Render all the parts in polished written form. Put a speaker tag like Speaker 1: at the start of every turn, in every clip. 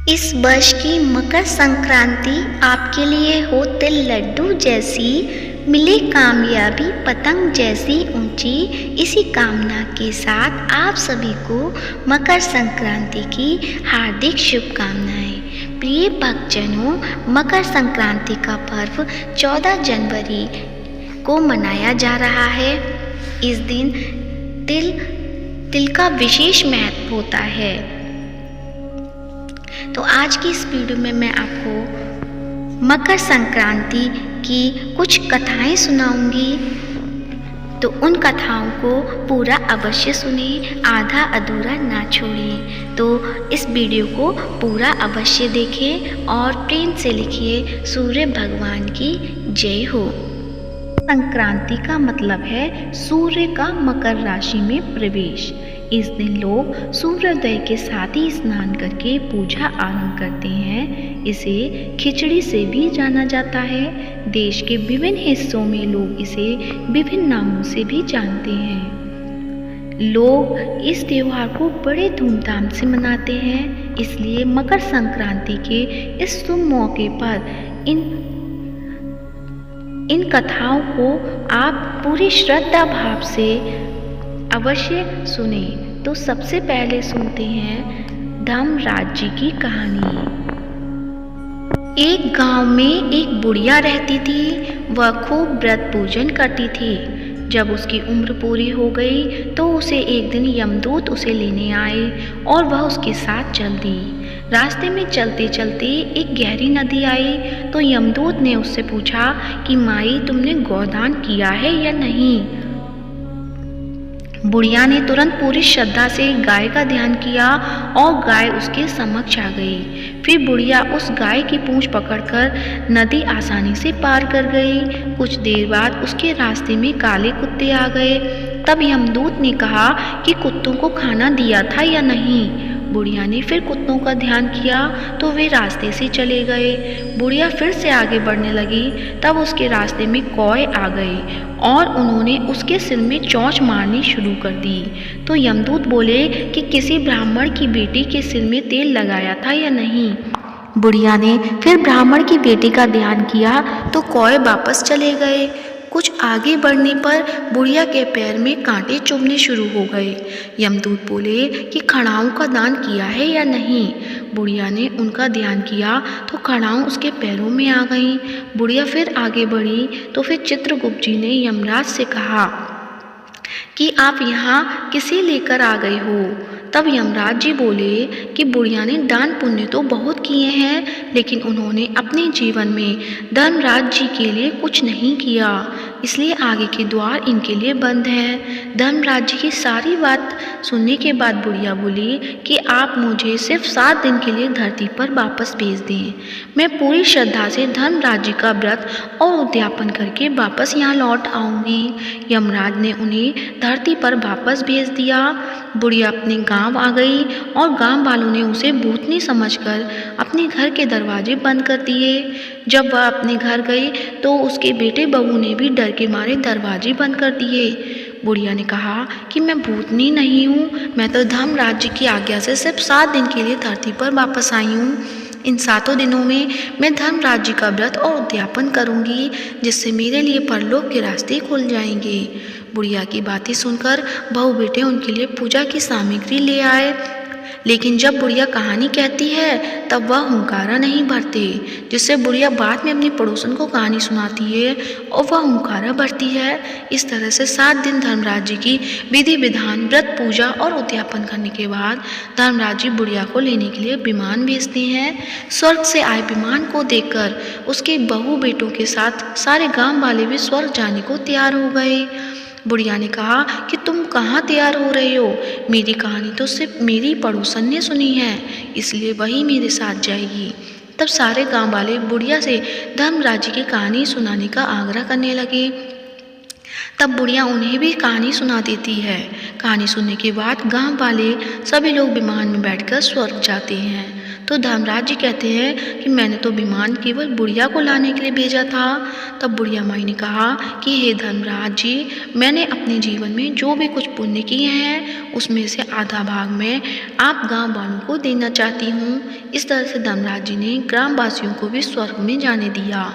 Speaker 1: इस वर्ष की मकर संक्रांति आपके लिए हो तिल लड्डू जैसी, मिले कामयाबी पतंग जैसी ऊंची। इसी कामना के साथ आप सभी को मकर संक्रांति की हार्दिक शुभकामनाएं। प्रिय भक्तजनों, मकर संक्रांति का पर्व 14 जनवरी को मनाया जा रहा है। इस दिन तिल का विशेष महत्व होता है। तो आज की इस वीडियो में मैं आपको मकर संक्रांति की कुछ कथाएं सुनाऊंगी, तो उन कथाओं को पूरा अवश्य सुनिए, आधा अधूरा ना छोड़िए। तो इस वीडियो को पूरा अवश्य देखें और प्रेम से लिखिए, सूर्य भगवान की जय हो। संक्रांति का मतलब है सूर्य का मकर राशि में प्रवेश। इस दिन लोग सूर्योदय के साथ ही स्नान करके पूजा आरंभ करते हैं। इसे खिचड़ी से भी जाना जाता है। देश के विभिन्न हिस्सों में लोग इसे विभिन्न नामों से भी जानते हैं। लोग इस त्योहार को बड़े धूमधाम से मनाते हैं। इसलिए मकर संक्रांति के इस शुभ मौके पर इन कथाओं को आप पूरी श्रद्धा भाव से अवश्य सुने। तो सबसे पहले सुनते हैं धर्मराज जी की कहानी। एक गांव में एक बुढ़िया रहती थी। वह खूब व्रत पूजन करती थी। जब उसकी उम्र पूरी हो गई तो उसे एक दिन यमदूत उसे लेने आए और वह उसके साथ चल दी। रास्ते में चलते चलते एक गहरी नदी आई तो यमदूत ने उससे पूछा कि माई, तुमने गोदान किया है या नहीं। बुढ़िया ने तुरंत पूरी श्रद्धा से गाय का ध्यान किया और गाय उसके समक्ष आ गई। फिर बुढ़िया उस गाय की पूंछ पकड़कर नदी आसानी से पार कर गई। कुछ देर बाद उसके रास्ते में काले कुत्ते आ गए। तब यमदूत ने कहा कि कुत्तों को खाना दिया था या नहीं। बुढ़िया ने फिर कुत्तों का ध्यान किया तो वे रास्ते से चले गए। बुढ़िया फिर से आगे बढ़ने लगी। तब उसके रास्ते में कौए आ गए और उन्होंने उसके सिर में चोंच मारनी शुरू कर दी। तो यमदूत बोले कि किसी ब्राह्मण की बेटी के सिर में तेल लगाया था या नहीं। बुढ़िया ने फिर ब्राह्मण की बेटी का ध्यान किया तो कौए वापस चले गए। कुछ आगे बढ़ने पर बुढ़िया के पैर में कांटे चुभने शुरू हो गए। यमदूत बोले कि खड़ाओं का दान किया है या नहीं। बुढ़िया ने उनका ध्यान किया तो खड़ाओं उसके पैरों में आ गईं। बुढ़िया फिर आगे बढ़ी तो फिर चित्रगुप्त जी ने यमराज से कहा कि आप यहाँ किसे लेकर आ गए हो। तब यमराज जी बोले कि बुढ़िया ने दान पुण्य तो बहुत किए हैं, लेकिन उन्होंने अपने जीवन में धर्मराज जी के लिए कुछ नहीं किया, इसलिए आगे के द्वार इनके लिए बंद हैं। धर्मराज जी की सारी बात सुनने के बाद बुढ़िया बोली कि आप मुझे सिर्फ 7 दिन के लिए धरती पर वापस भेज दें। मैं पूरी श्रद्धा से धर्मराज जी का व्रत और उद्यापन करके वापस यहाँ लौट आऊँगी। यमराज ने उन्हें धरती पर वापस भेज दिया। बुढ़िया अपने गांव आ गई और गांव वालों ने उसे भूतनी समझकर अपने घर के दरवाजे बंद कर दिए। जब वह अपने घर गई तो उसके बेटे बहू ने भी डर के मारे दरवाजे बंद कर दिए। बुढ़िया ने कहा कि मैं भूतनी नहीं हूँ, मैं तो धर्मराज जी की आज्ञा से सिर्फ 7 दिन के लिए धरती पर वापस आई हूँ। इन 7 दिनों में मैं धर्मराज जी का व्रत और उद्यापन करूँगी, जिससे मेरे लिए परलोक के रास्ते खुल जाएंगे। बुढ़िया की बातें सुनकर बहू बेटे उनके लिए पूजा की सामग्री ले आए। लेकिन जब बुढ़िया कहानी कहती है तब वह हुंकारा नहीं भरते, जिससे बुढ़िया बाद में अपनी पड़ोसन को कहानी सुनाती है और वह हुंकारा भरती है। इस तरह से 7 दिन धर्मराज जी की विधि विधान, व्रत, पूजा और उद्यापन करने के बाद धर्मराज जी बुढ़िया को लेने के लिए विमान भेजते हैं। स्वर्ग से आए विमान को देखकर उसके बहू बेटों के साथ सारे गाँव वाले भी स्वर्ग जाने को तैयार हो गए। बुढ़िया ने कहा कि तुम कहाँ तैयार हो रहे हो? मेरी कहानी तो सिर्फ मेरी पड़ोसन ने सुनी है, इसलिए वही मेरे साथ जाएगी। तब सारे गांव वाले बुढ़िया से धर्मराज जी की कहानी सुनाने का आग्रह करने लगे। तब बुढ़िया उन्हें भी कहानी सुना देती है। कहानी सुनने के बाद गांव वाले सभी लोग विमान में बैठकर स्वर्ग जाते हैं। तो धर्मराज जी कहते हैं कि मैंने तो विमान केवल बुढ़िया को लाने के लिए भेजा था। तब बुढ़िया माई ने कहा कि हे धर्मराज जी, मैंने अपने जीवन में जो भी कुछ पुण्य किए हैं उसमें से आधा भाग मैं आप गांव वालों को देना चाहती हूँ। इस तरह से धर्मराज जी ने ग्रामवासियों को भी स्वर्ग में जाने दिया।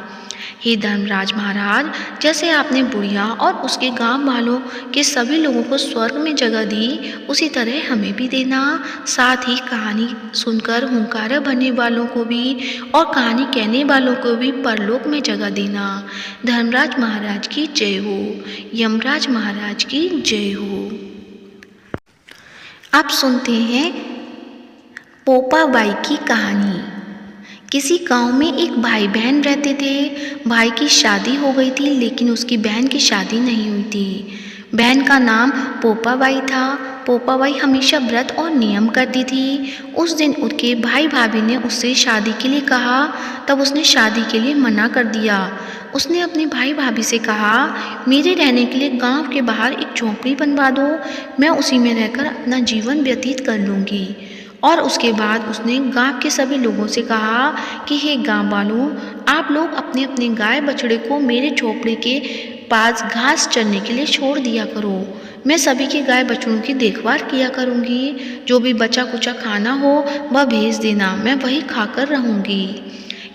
Speaker 1: हे धर्मराज महाराज, जैसे आपने बुढ़िया और उसके गांव वालों के सभी लोगों को स्वर्ग में जगह दी, उसी तरह हमें भी देना। साथ ही कहानी सुनकर हुंकारा भरने वालों को भी और कहानी कहने वालों को भी परलोक में जगह देना। धर्मराज महाराज की जय हो। यमराज महाराज की जय हो। अब सुनते हैं पोपाबाई की कहानी। किसी गांव में एक भाई बहन रहते थे। भाई की शादी हो गई थी, लेकिन उसकी बहन की शादी नहीं हुई थी। बहन का नाम पोपाबाई था। पोपाबाई हमेशा व्रत और नियम करती थी। उस दिन उसके भाई भाभी ने उससे शादी के लिए कहा, तब उसने शादी के लिए मना कर दिया। उसने अपने भाई भाभी से कहा, मेरे रहने के लिए गांव के बाहर एक झोंपड़ी बनवा दो, मैं उसी में रहकर अपना जीवन व्यतीत कर लूँगी। और उसके बाद उसने गांव के सभी लोगों से कहा कि हे गांव वालों, आप लोग अपने अपने गाय बछड़े को मेरे झोपड़ी के पास घास चरने के लिए छोड़ दिया करो। मैं सभी के गाय बछड़ों की देखभाल किया करूँगी। जो भी बचा कुचा खाना हो वह भेज देना, मैं वही खाकर रहूँगी।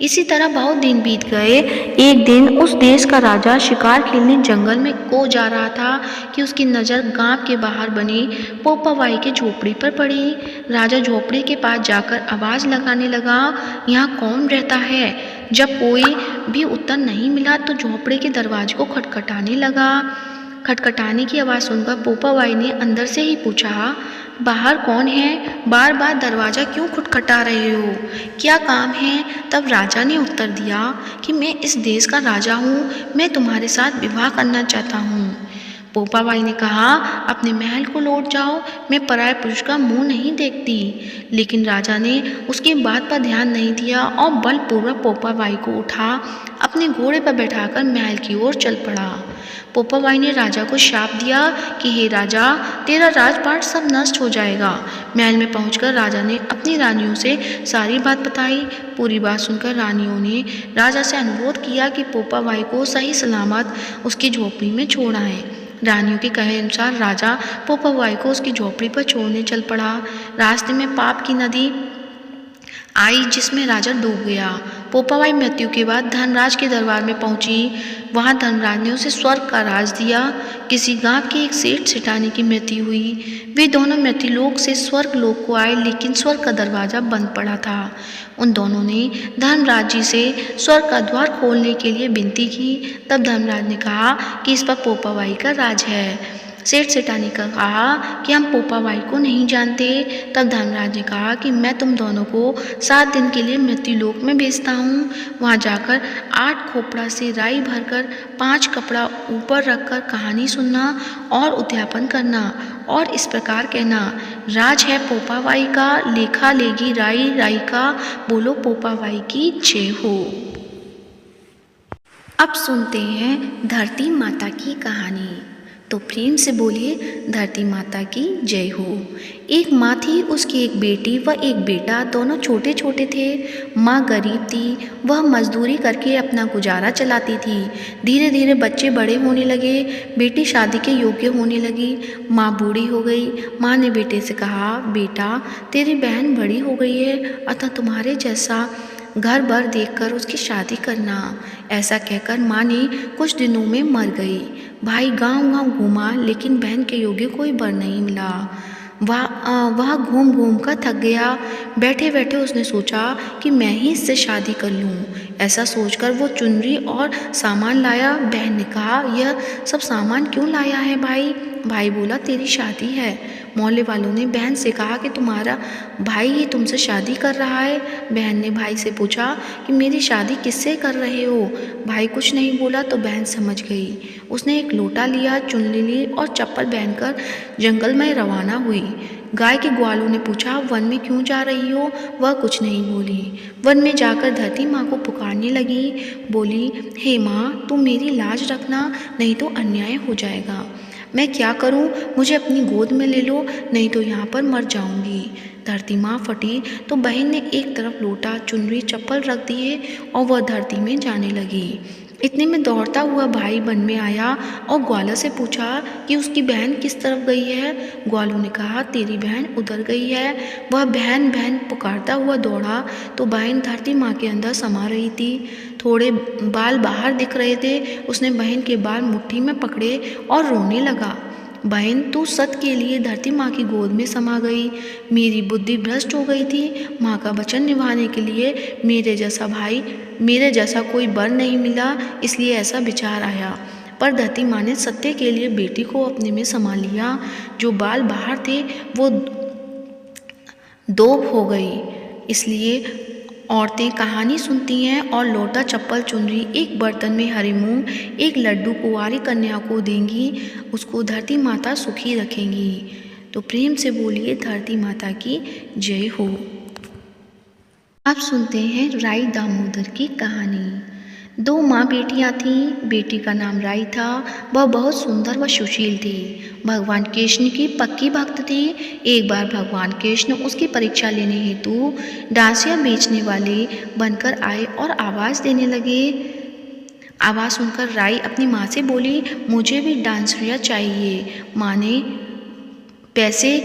Speaker 1: इसी तरह बहुत दिन बीत गए। एक दिन उस देश का राजा शिकार खेलने जंगल में को जा रहा था कि उसकी नज़र गांव के बाहर बनी पोपाबाई की झोपड़ी पर पड़ी। राजा झोपड़ी के पास जाकर आवाज़ लगाने लगा, यहाँ कौन रहता है? जब कोई भी उत्तर नहीं मिला तो झोपड़ी के दरवाजे को खटखटाने लगा। खटखटाने की आवाज़ सुनकर पोपाबाई ने अंदर से ही पूछा, बाहर कौन है? बार बार दरवाज़ा क्यों खटखटा रहे हो? क्या काम है? तब राजा ने उत्तर दिया कि मैं इस देश का राजा हूँ, मैं तुम्हारे साथ विवाह करना चाहता हूँ। पोपाबाई ने कहा, अपने महल को लौट जाओ, मैं पराये पुरुष का मुंह नहीं देखती। लेकिन राजा ने उसकी बात पर ध्यान नहीं दिया और बलपूर्वक पोपाबाई को उठा अपने घोड़े पर बैठाकर महल की ओर चल पड़ा। पोपाबाई ने राजा को शाप दिया कि हे राजा, तेरा राजपाट सब नष्ट हो जाएगा। महल में पहुंचकर राजा ने अपनी रानियों से सारी बात बताई। पूरी बात सुनकर रानियों ने राजा से अनुरोध किया कि पोपाबाई को सही सलामत उसकी झोपड़ी में छोड़ आए। रानियों के कहे अनुसार राजा पोपाबाई को उसकी झोपड़ी पर छोड़ने चल पड़ा। रास्ते में पाप की नदी आई जिसमें राजा डूब गया। पोपाबाई मृत्यु के बाद धर्मराज के दरबार में पहुंची। वहां धर्मराज ने उसे स्वर्ग का राज दिया। किसी गांव के एक सेठ सेठानी की मृत्यु हुई। वे दोनों मृत्युलोक से स्वर्ग लोक को आए, लेकिन स्वर्ग का दरवाजा बंद पड़ा था। उन दोनों ने धर्मराज जी से स्वर्ग का द्वार खोलने के लिए विनती की। तब धर्मराज ने कहा कि इस पर पोपाबाई का राज है। सेठ सेठानी का कहा कि हम पोपाबाई को नहीं जानते। तब धर्मराज ने कहा कि मैं तुम दोनों को 7 दिन के लिए मृत्युलोक में भेजता हूँ। वहाँ जाकर 8 खोपड़ा से राई भरकर 5 कपड़ा ऊपर रखकर कहानी सुनना और उद्यापन करना और इस प्रकार कहना, राज है पोपाबाई का, लेखा लेगी राई राई का, बोलो पोपाबाई की जय हो। अब सुनते हैं धरती माता की कहानी। तो प्रेम से बोलिए धरती माता की जय हो। एक माँ थी, उसकी एक बेटी व एक बेटा, दोनों छोटे छोटे थे। माँ गरीब थी, वह मजदूरी करके अपना गुजारा चलाती थी। धीरे धीरे बच्चे बड़े होने लगे, बेटी शादी के योग्य होने लगी। माँ बूढ़ी हो गई। माँ ने बेटे से कहा, बेटा तेरी बहन बड़ी हो गई है, अतः तुम्हारे जैसा घर भर देखकर उसकी शादी करना। ऐसा कहकर माँ ने कुछ दिनों में मर गई। भाई गांव गांव घूमा, लेकिन बहन के योग्य कोई वर नहीं मिला। वह घूम घूम कर थक गया। बैठे बैठे उसने सोचा कि मैं ही इससे शादी कर लूँ। ऐसा सोचकर वो चुनरी और सामान लाया। बहन ने कहा, यह सब सामान क्यों लाया है भाई? भाई बोला, तेरी शादी है। मोहल्ले वालों ने बहन से कहा कि तुम्हारा भाई ही तुमसे शादी कर रहा है। बहन ने भाई से पूछा कि मेरी शादी किससे कर रहे हो? भाई कुछ नहीं बोला तो बहन समझ गई। उसने एक लोटा लिया, चुनरी ली और चप्पल पहनकर जंगल में रवाना हुई। गाय के ग्वालों ने पूछा, वन में क्यों जा रही हो? वह कुछ नहीं बोली। वन में जाकर धरती माँ को पुकारने लगी। बोली, हे माँ, तुम मेरी लाज रखना, नहीं तो अन्याय हो जाएगा। मैं क्या करूं? मुझे अपनी गोद में ले लो, नहीं तो यहाँ पर मर जाऊंगी। धरती माँ फटी तो बहन ने एक तरफ लोटा, चुनरी, चप्पल रख दिए और वह धरती में जाने लगी। इतने में दौड़ता हुआ भाई वन में आया और ग्वाला से पूछा कि उसकी बहन किस तरफ गई है। ग्वालों ने कहा, तेरी बहन उधर गई है। वह बहन बहन पुकारता हुआ दौड़ा तो बहन धरती माँ के अंदर समा रही थी। थोड़े बाल बाहर दिख रहे थे। उसने बहन के बाल मुट्ठी में पकड़े और रोने लगा, बहन तू सत के लिए धरती माँ की गोद में समा गई। मेरी बुद्धि भ्रष्ट हो गई थी। माँ का वचन निभाने के लिए मेरे जैसा कोई वर नहीं मिला, इसलिए ऐसा विचार आया। पर धरती माँ ने सत्य के लिए बेटी को अपने में समा लिया। जो बाल बाहर थे वो दोब हो गई। इसलिए औरतें कहानी सुनती हैं और लोटा, चप्पल, चुनरी एक बर्तन में हरे मूंग, एक लड्डू कुंवारी कन्या को देंगी। उसको धरती माता सुखी रखेंगी। तो प्रेम से बोलिए धरती माता की जय हो। अब सुनते हैं राई दामोदर की कहानी। दो माँ बेटियाँ थीं। बेटी का नाम राई था। वह बहुत सुंदर व सुशील थी। भगवान कृष्ण की पक्की भक्त थी। एक बार भगवान कृष्ण उसकी परीक्षा लेने हेतु डांसिया बेचने वाले बनकर आए और आवाज़ देने लगे। आवाज़ सुनकर राई अपनी माँ से बोली, मुझे भी डांसिया चाहिए। माँ ने पैसे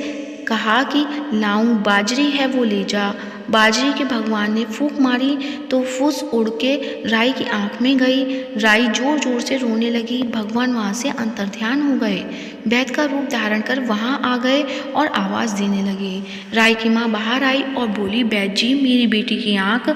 Speaker 1: कहा कि लाऊं, बाजरी है वो ले जा। बाजरी के भगवान ने फूंक मारी तो फूस उड़ के राई की आंख में गई। राई जोर जोर से रोने लगी। भगवान वहाँ से अंतर्ध्यान हो गए। वैद्य का रूप धारण कर वहाँ आ गए और आवाज़ देने लगे। राई की माँ बाहर आई और बोली, वैद्य जी मेरी बेटी की आंख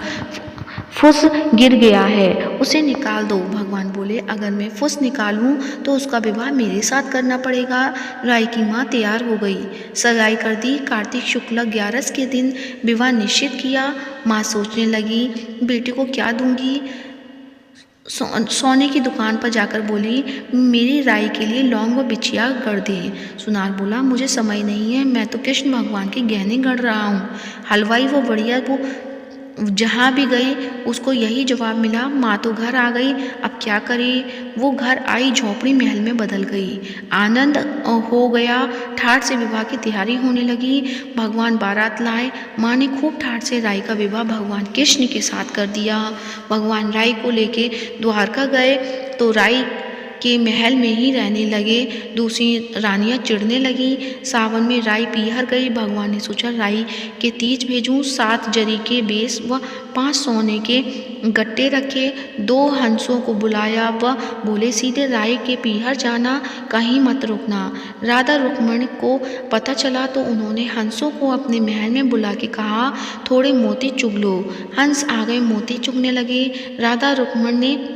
Speaker 1: फुस गिर गया है, उसे निकाल दो। भगवान बोले, अगर मैं फुस निकालूं तो उसका विवाह मेरे साथ करना पड़ेगा। राई की माँ तैयार हो गई, सगाई कर दी। कार्तिक शुक्ल 11 के दिन विवाह निश्चित किया। माँ सोचने लगी, बेटे को क्या दूंगी। सोने की दुकान पर जाकर बोली, मेरी राई के लिए लौंग व बिछिया गढ़ दे। सुनार बोला, मुझे समय नहीं है, मैं तो कृष्ण भगवान के गहने गढ़ रहा हूँ। हलवाई वो बढ़िया वो जहाँ भी गई उसको यही जवाब मिला, माँ तो घर आ गई, अब क्या करे। वो घर आई, झोपड़ी महल में बदल गई। आनंद हो गया। ठाठ से विवाह की तैयारी होने लगी। भगवान बारात लाए। माँ ने खूब ठाठ से राई का विवाह भगवान कृष्ण के साथ कर दिया। भगवान राई को लेके द्वारका गए तो राई के महल में ही रहने लगे। दूसरी रानियां चिढ़ने लगी। सावन में राई पीहर गई। भगवान ने सोचा, राई के तीज भेजूं। 7 जरी के बेस व 5 सोने के गट्टे रखे। 2 हंसों को बुलाया व बोले, सीधे राई के पीहर जाना, कहीं मत रुकना। राधा रुक्मणी को पता चला तो उन्होंने हंसों को अपने महल में बुला के कहा, थोड़े मोती चुग लो। हंस आ गए, मोती चुगने लगे। राधा रुक्मणी ने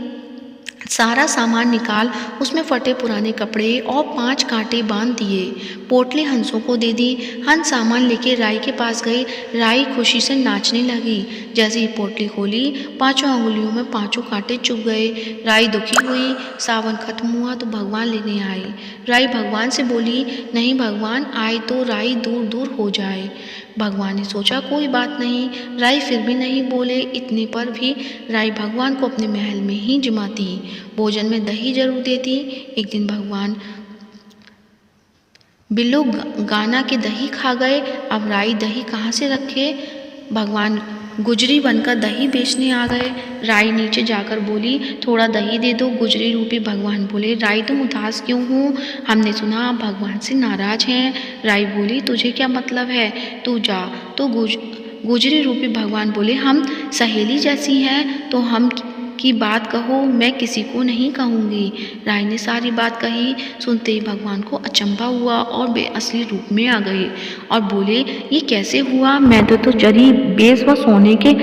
Speaker 1: सारा सामान निकाल उसमें फटे पुराने कपड़े और 5 कांटे बांध दिए। पोटली हंसों को दे दी। हंस सामान लेके राई के पास गए। राई खुशी से नाचने लगी। जैसे ही पोटली खोली, 5 अंगुलियों में 5 कांटे चुभ गए। राई दुखी हुई। सावन खत्म हुआ तो भगवान लेने आए। राई भगवान से बोली, नहीं भगवान, आए तो राई दूर दूर हो जाए। भगवान ने सोचा, कोई बात नहीं। राई फिर भी नहीं बोले। इतने पर भी राई भगवान को अपने महल में ही जिमाती, भोजन में दही जरूर देती। एक दिन भगवान बिल्लो गाना के दही खा गए। अब राई दही कहाँ से रखे। भगवान गुजरी बनकर दही बेचने आ गए। राई नीचे जाकर बोली, थोड़ा दही दे दो। गुजरी रूपी भगवान बोले, राई तुम उदास क्यों हो, हमने सुना आप भगवान से नाराज हैं। राई बोली, तुझे क्या मतलब है, तू जा। तो गुजरी रूपी भगवान बोले, हम सहेली जैसी हैं, तो हम की बात कहो, मैं किसी को नहीं कहूँगी। राय ने सारी बात कही। सुनते ही भगवान को अचंभा हुआ और वे असली रूप में आ गए और बोले, ये कैसे हुआ, मैं तो जरी बेस व सोने के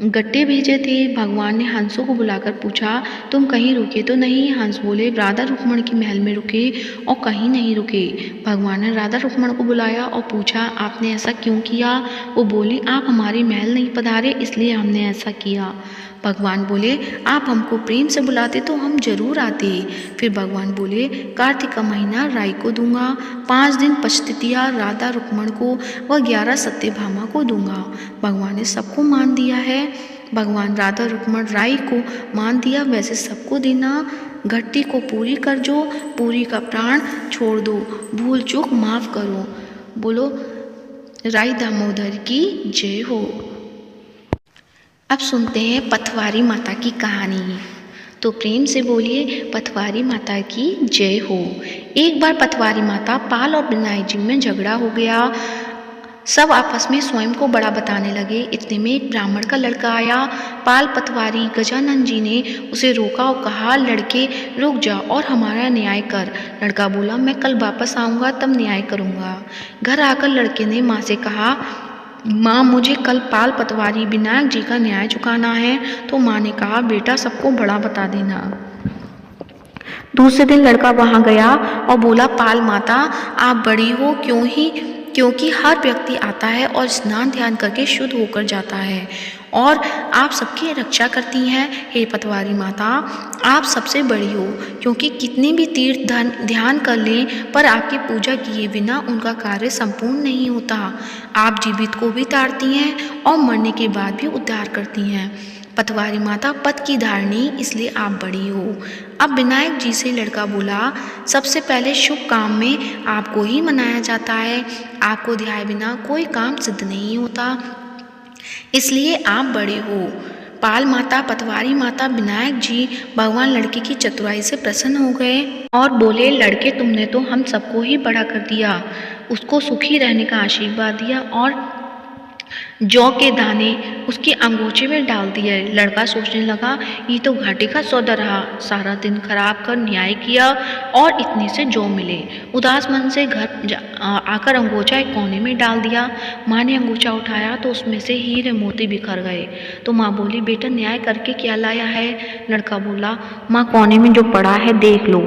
Speaker 1: गट्टे भेजे थे। भगवान ने हंसों को बुलाकर पूछा, तुम कहीं रुके तो नहीं। हंस बोले, राधा रुक्मण के महल में रुके और कहीं नहीं रुके। भगवान ने राधा रुक्मण को बुलाया और पूछा, आपने ऐसा क्यों किया। वो बोली, आप हमारे महल नहीं पधारे, इसलिए हमने ऐसा किया। भगवान बोले, आप हमको प्रेम से बुलाते तो हम जरूर आते। फिर भगवान बोले, कार्तिक का महीना राई को दूंगा, 5 दिन पछतिया राधा रुक्मण को व 11 सत्यभामा को दूंगा। भगवान ने सबको मान दिया है। भगवान राधा रुक्मण राई को मान दिया, वैसे सबको देना। घट्टी को पूरी कर जो, पूरी का प्राण छोड़ दो, भूल चूक माफ करो। बोलो राई दामोदर की जय हो। अब सुनते हैं पथवारी माता की कहानी। तो प्रेम से बोलिए पथवारी माता की जय हो। एक बार पथवारी माता पाल और बिनाई जी में झगड़ा हो गया। सब आपस में स्वयं को बड़ा बताने लगे। इतने में एक ब्राह्मण का लड़का आया। पाल पटवारी गजानन जी ने उसे रोका और कहा, लड़के रुक जा और हमारा न्याय कर। लड़का बोला, मैं कल वापस आऊँगा तब न्याय करूँगा। घर आकर लड़के ने माँ से कहा, माँ मुझे कल पाल पटवारी विनायक जी का न्याय चुकाना है। तो माँ ने कहा, बेटा सबको बड़ा बता देना। दूसरे दिन लड़का वहाँ गया और बोला, पाल माता आप बड़ी हो क्योंकि हर व्यक्ति आता है और स्नान ध्यान करके शुद्ध होकर जाता है और आप सबकी रक्षा करती हैं। हे पटवारी माता आप सबसे बड़ी हो, क्योंकि कितने भी तीर्थ ध्यान कर लें पर आपकी पूजा किए बिना उनका कार्य संपूर्ण नहीं होता। आप जीवित को भी तारती हैं और मरने के बाद भी उद्धार करती हैं। पटवारी माता पद की धारणी, इसलिए आप बड़ी हो। अब विनायक जी से लड़का बोला, सबसे पहले शुभ काम में आपको ही मनाया जाता है। आपको ध्याए बिना कोई काम सिद्ध नहीं होता, इसलिए आप बड़े हो। पाल माता, पटवारी माता, विनायक जी भगवान लड़के की चतुराई से प्रसन्न हो गए और बोले, लड़के तुमने तो हम सबको ही बड़ा कर दिया। उसको सुखी रहने का आशीर्वाद दिया और जौ के दाने उसके अंगोछे में डाल दिए। लड़का सोचने लगा, ये तो घाटे का सौदा रहा। सारा दिन खराब कर न्याय किया और इतने से जौ मिले। उदास मन से घर आकर अंगोछा एक कोने में डाल दिया। माँ ने अंगोछा उठाया तो उसमें से हीरे मोती बिखर गए। तो माँ बोली, बेटा न्याय करके क्या लाया है? लड़का बोला, माँ कोने में जो पड़ा है देख लो।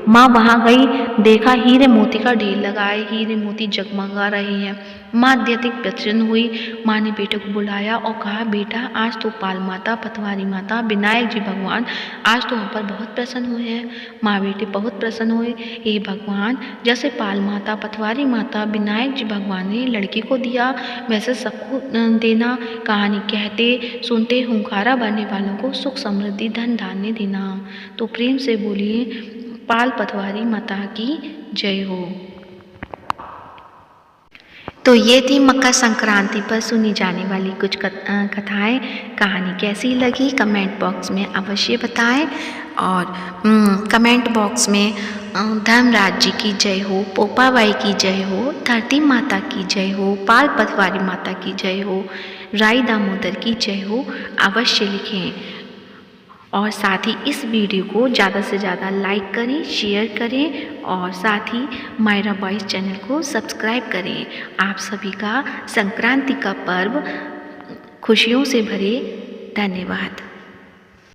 Speaker 1: माँ वहाँ गई, देखा हीरे मोती का ढेर लगाए, हीरे मोती जगमगा रहे हैं। माँ अत्यधिक प्रसन्न हुई। माँ ने बेटे को बुलाया और कहा, बेटा आज तो पाल माता, पटवारी माता, विनायक जी भगवान आज तो हम पर बहुत प्रसन्न हुए हैं। माँ बेटे बहुत प्रसन्न हुए। हे भगवान, जैसे पाल माता, पटवारी माता, विनायक जी भगवान ने लड़के को दिया वैसे सबको देना। कहानी कहते सुनते हुंकारा भरने वालों को सुख समृद्धि धन धान्य देना। तो प्रेम से बोलिए पाल पटवारी माता की जय हो। तो ये थी मकर संक्रांति पर सुनी जाने वाली कुछ कथाएं। कहानी कैसी लगी कमेंट बॉक्स में अवश्य बताएं और कमेंट बॉक्स में धर्मराज जी की जय हो, पोपाबाई की जय हो, धरती माता की जय हो, पाल पटवारी माता की जय हो, राई दामोदर की जय हो अवश्य लिखें। और साथ ही इस वीडियो को ज़्यादा से ज़्यादा लाइक करें, शेयर करें और साथ ही मायरा बॉयज़ चैनल को सब्सक्राइब करें। आप सभी का संक्रांति का पर्व खुशियों से भरे। धन्यवाद।